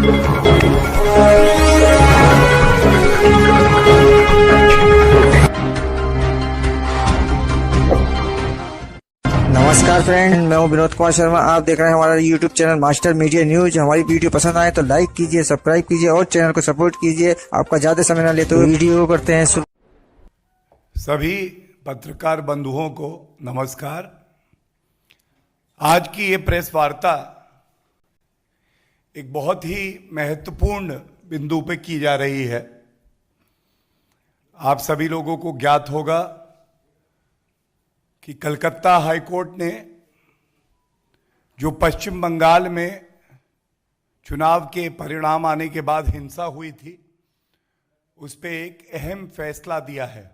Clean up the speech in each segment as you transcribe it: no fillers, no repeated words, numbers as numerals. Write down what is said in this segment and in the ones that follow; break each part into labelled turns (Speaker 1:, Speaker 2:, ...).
Speaker 1: नमस्कार फ्रेंड, मैं हूं विनोद कुमार शर्मा। आप देख रहे हैं हमारा YouTube channel master media news. हमारी वीडियो पसंद आए तो लाइक कीजिए, सब्सक्राइब कीजिए और चैनल को सपोर्ट कीजिए। आपका ज्यादा समय न लेते हुए वीडियो करते हैं शुरू।
Speaker 2: सभी पत्रकार बंधुओं को नमस्कार। आज की ये प्रेस वार्ता एक बहुत ही महत्वपूर्ण बिंदु पे की जा रही है। आप सभी लोगों को ज्ञात होगा कि कलकत्ता हाईकोर्ट ने जो पश्चिम बंगाल में चुनाव के परिणाम आने के बाद हिंसा हुई थी, उस पे एक अहम फैसला दिया है।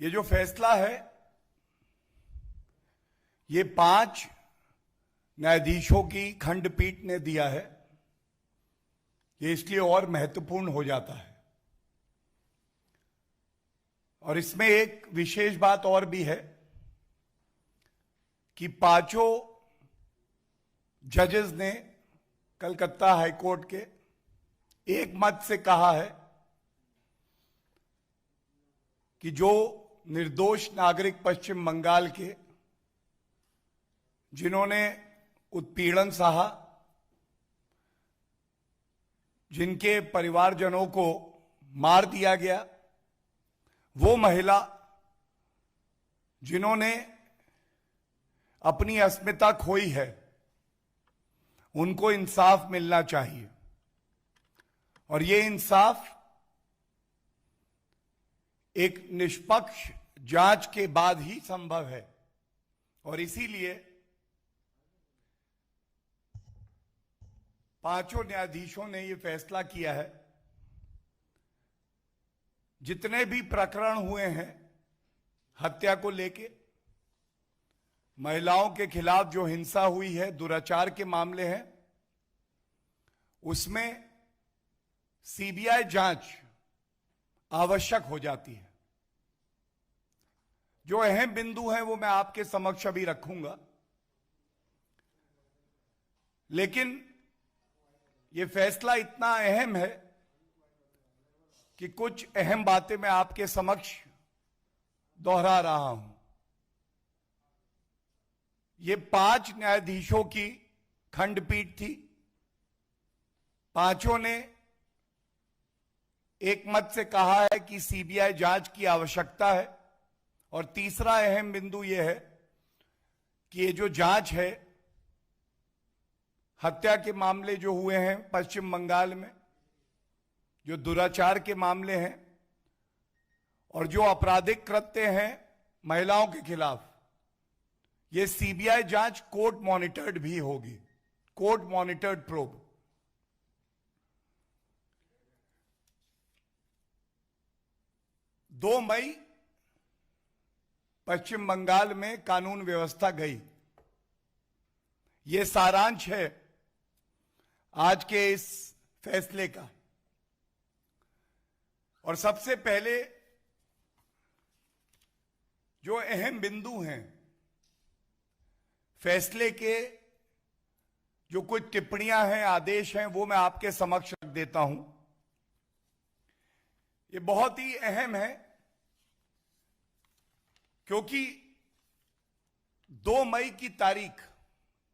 Speaker 2: ये जो फैसला है, ये 5 न्यायाधीशों की खंडपीठ ने दिया है। ये इसलिए और महत्वपूर्ण हो जाता है। और इसमें एक विशेष बात और भी है कि 5 जजेस ने कलकत्ता हाईकोर्ट के एक मत से कहा है कि जो निर्दोष नागरिक पश्चिम बंगाल के जिन्होंने उत्पीड़न सहा, जिनके परिवारजनों को मार दिया गया, वो महिला जिन्होंने अपनी अस्मिता खोई है, उनको इंसाफ मिलना चाहिए। और ये इंसाफ एक निष्पक्ष जांच के बाद ही संभव है। और इसीलिए 5 न्यायाधीशों ने ये फैसला किया है, जितने भी प्रकरण हुए हैं हत्या को लेके, महिलाओं के खिलाफ जो हिंसा हुई है, दुराचार के मामले हैं, उसमें सीबीआई जांच आवश्यक हो जाती है। जो अहम बिंदु हैं वो मैं आपके समक्ष अभी रखूंगा, लेकिन ये फैसला इतना अहम है कि कुछ अहम बातें मैं आपके समक्ष दोहरा रहा हूं। ये 5 न्यायाधीशों की खंडपीठ थी। 5 ने एक मत से कहा है कि सीबीआई जांच की आवश्यकता है। और तीसरा अहम बिंदु यह है कि ये जो जांच है, हत्या के मामले जो हुए हैं पश्चिम बंगाल में, जो दुराचार के मामले हैं और जो आपराधिक कृत्य हैं महिलाओं के खिलाफ, ये सीबीआई जांच कोर्ट मॉनिटर्ड भी होगी, कोर्ट मॉनिटर्ड प्रोब। दो मई पश्चिम बंगाल में कानून व्यवस्था गई। ये सारांश है आज के इस फैसले का। और सबसे पहले जो अहम बिंदु हैं फैसले के, जो कुछ टिप्पणियां हैं, आदेश हैं, वो मैं आपके समक्ष रख देता हूं। ये बहुत ही अहम है क्योंकि 2 मई की तारीख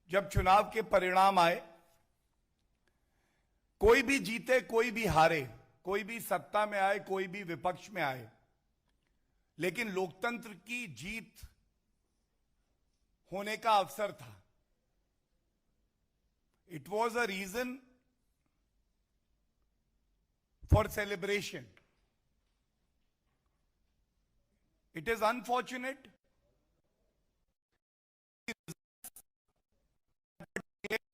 Speaker 2: जब चुनाव के परिणाम आए, कोई भी जीते कोई भी हारे, कोई भी सत्ता में आए कोई भी विपक्ष में आए, लेकिन लोकतंत्र की जीत होने का अवसर था। It was a reason for celebration. It is unfortunate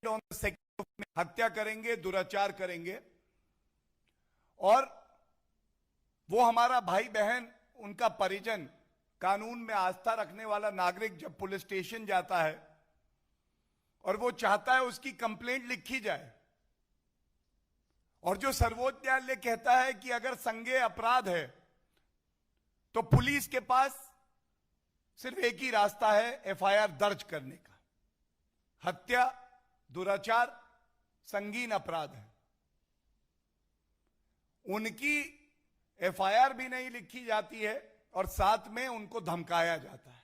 Speaker 2: on the second में हत्या करेंगे, दुराचार करेंगे, और वो हमारा भाई बहन, उनका परिजन, कानून में आस्था रखने वाला नागरिक जब पुलिस स्टेशन जाता है और वो चाहता है उसकी कंप्लेंट लिखी जाए, और जो सर्वोच्च न्यायालय कहता है कि अगर संज्ञेय अपराध है तो पुलिस के पास सिर्फ एक ही रास्ता है, एफआईआर दर्ज करने का। हत्या दुराचार संगीन अपराध है। उनकी एफआईआर भी नहीं लिखी जाती है और साथ में उनको धमकाया जाता है।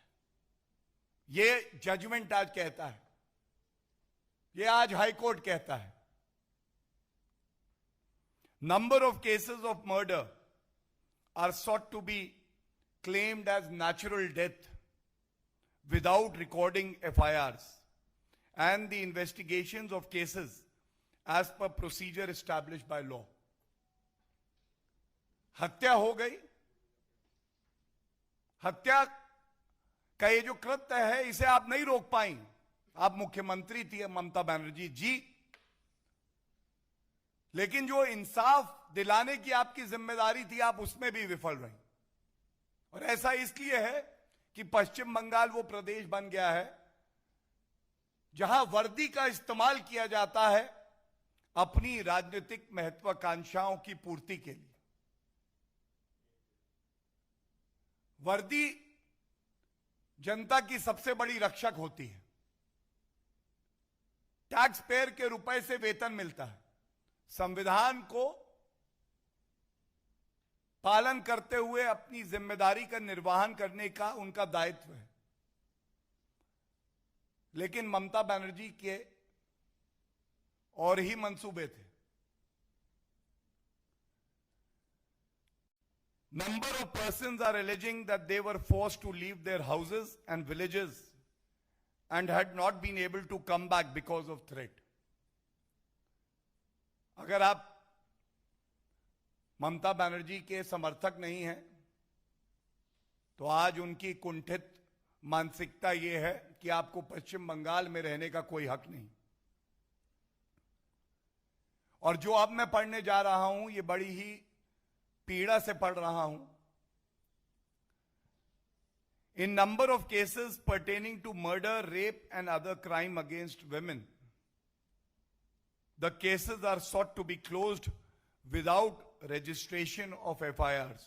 Speaker 2: ये जजमेंट आज कहता है, ये आज हाई कोर्ट कहता है। Number of cases of murder are sought to be claimed as natural death without recording FIRs and the investigations of cases as per procedure established by law. हत्या हो गई। हत्या का ये जो कृत्य है इसे आप नहीं रोक पाई। आप मुख्यमंत्री थी ममता बनर्जी जी, लेकिन जो इंसाफ दिलाने की आपकी जिम्मेदारी थी आप उसमें भी विफल रही। और ऐसा इसलिए है कि पश्चिम बंगाल वो प्रदेश बन गया है जहां वर्दी का इस्तेमाल किया जाता है अपनी राजनीतिक महत्वाकांक्षाओं की पूर्ति के लिए। वर्दी जनता की सबसे बड़ी रक्षक होती है। टैक्स पेयर के रुपए से वेतन मिलता है। संविधान को पालन करते हुए अपनी जिम्मेदारी का निर्वहन करने का उनका दायित्व है। लेकिन ममता बनर्जी के और ही मंसूबे थे। Number of persons are alleging that they were forced to leave their houses and villages and had not been able to come back because of threat. अगर आप ममता बनर्जी के समर्थक नहीं हैं तो आज उनकी कुंठित मानसिकता यह है कि आपको पश्चिम बंगाल में रहने का कोई हक नहीं। और जो अब मैं पढ़ने जा रहा हूं ये बड़ी ही पीड़ा से पढ़ रहा हूं। In number of cases pertaining to murder, rape and other crime against women, the cases are sought to be closed without registration of FIRs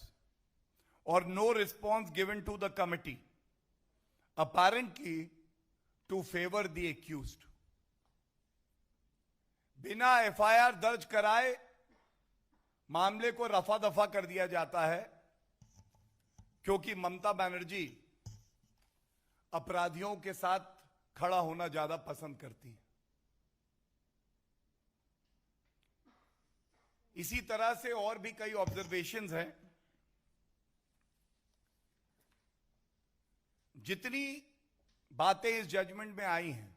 Speaker 2: or no response given to the committee, apparently to favor the accused. बिना FIR दर्ज कराए मामले को रफा दफा कर दिया जाता है क्योंकि ममता बनर्जी अपराधियों के साथ खड़ा होना ज्यादा पसंद करती है। इसी तरह से और भी कई ऑब्जर्वेशंस हैं। जितनी बातें इस जजमेंट में आई हैं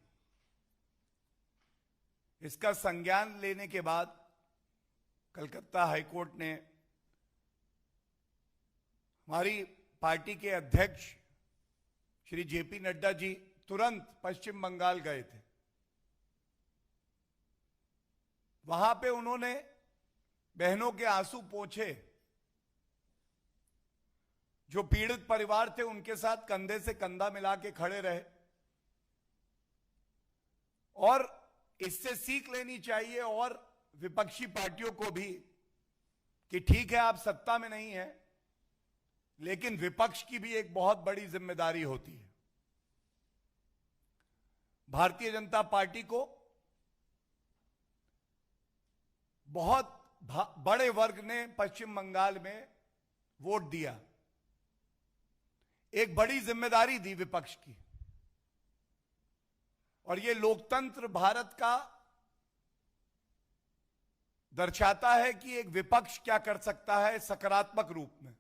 Speaker 2: इसका संज्ञान लेने के बाद कलकत्ता हाईकोर्ट ने हमारी पार्टी के अध्यक्ष श्री जेपी नड्डा जी तुरंत पश्चिम बंगाल गए थे। वहां पे उन्होंने बहनों के आंसू पोंछे। जो पीड़ित परिवार थे उनके साथ कंधे से कंधा मिला के खड़े रहे। और इससे सीख लेनी चाहिए और विपक्षी पार्टियों को भी कि ठीक है आप सत्ता में नहीं है लेकिन विपक्ष की भी एक बहुत बड़ी जिम्मेदारी होती है। भारतीय जनता पार्टी को बहुत बड़े वर्ग ने पश्चिम बंगाल में वोट दिया। एक बड़ी जिम्मेदारी दी विपक्ष की। और यह लोकतंत्र भारत का दर्शाता है कि एक विपक्ष क्या कर सकता है सकारात्मक रूप में।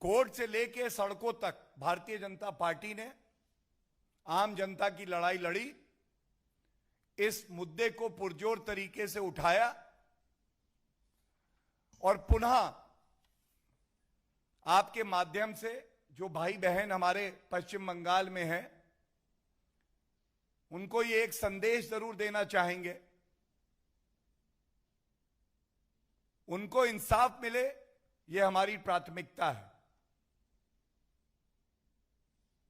Speaker 2: कोर्ट से लेकर सड़कों तक भारतीय जनता पार्टी ने आम जनता की लड़ाई लड़ी। इस मुद्दे को पुरजोर तरीके से उठाया और पुनः आपके माध्यम से जो भाई बहन हमारे पश्चिम बंगाल में हैं उनको ये एक संदेश जरूर देना चाहेंगे। उनको इंसाफ मिले ये हमारी प्राथमिकता है।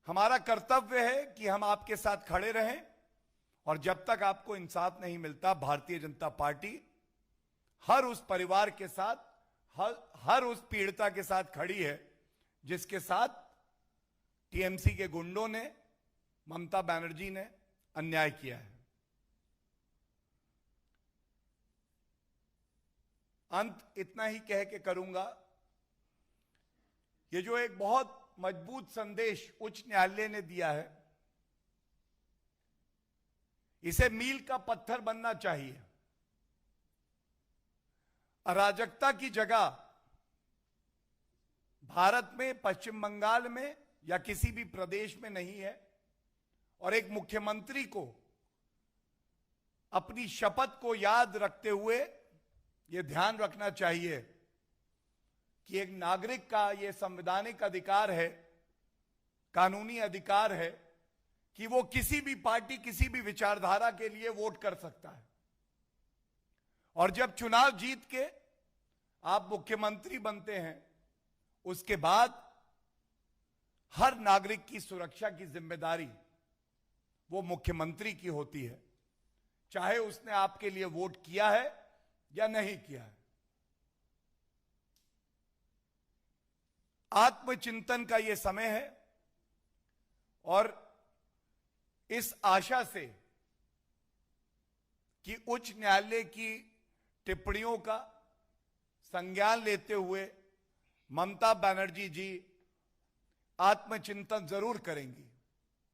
Speaker 2: हमारा कर्तव्य है कि हम आपके साथ खड़े रहें और जब तक आपको इंसाफ नहीं मिलता भारतीय जनता पार्टी हर उस परिवार के साथ हर उस पीड़िता के साथ खड़ी है जिसके साथ टीएमसी के गुंडों ने ममता बनर्जी ने अन्याय किया है। अंत इतना ही कह के करूंगा, ये जो एक बहुत मजबूत संदेश उच्च न्यायालय ने दिया है, इसे मील का पत्थर बनना चाहिए। अराजकता की जगह भारत में, पश्चिम बंगाल में या किसी भी प्रदेश में नहीं है, और एक मुख्यमंत्री को अपनी शपथ को याद रखते हुए यह ध्यान रखना चाहिए कि एक नागरिक का यह संवैधानिक अधिकार है, कानूनी अधिकार है कि वो किसी भी पार्टी, किसी भी विचारधारा के लिए वोट कर सकता है। और जब चुनाव जीत के आप मुख्यमंत्री बनते हैं, उसके बाद हर नागरिक की सुरक्षा की जिम्मेदारी वो मुख्यमंत्री की होती है, चाहे उसने आपके लिए वोट किया है या नहीं किया है। आत्मचिंतन का यह समय है और इस आशा से कि उच्च न्यायालय की टिप्पणियों का संज्ञान लेते हुए ममता बनर्जी जी आत्मचिंतन जरूर करेंगी।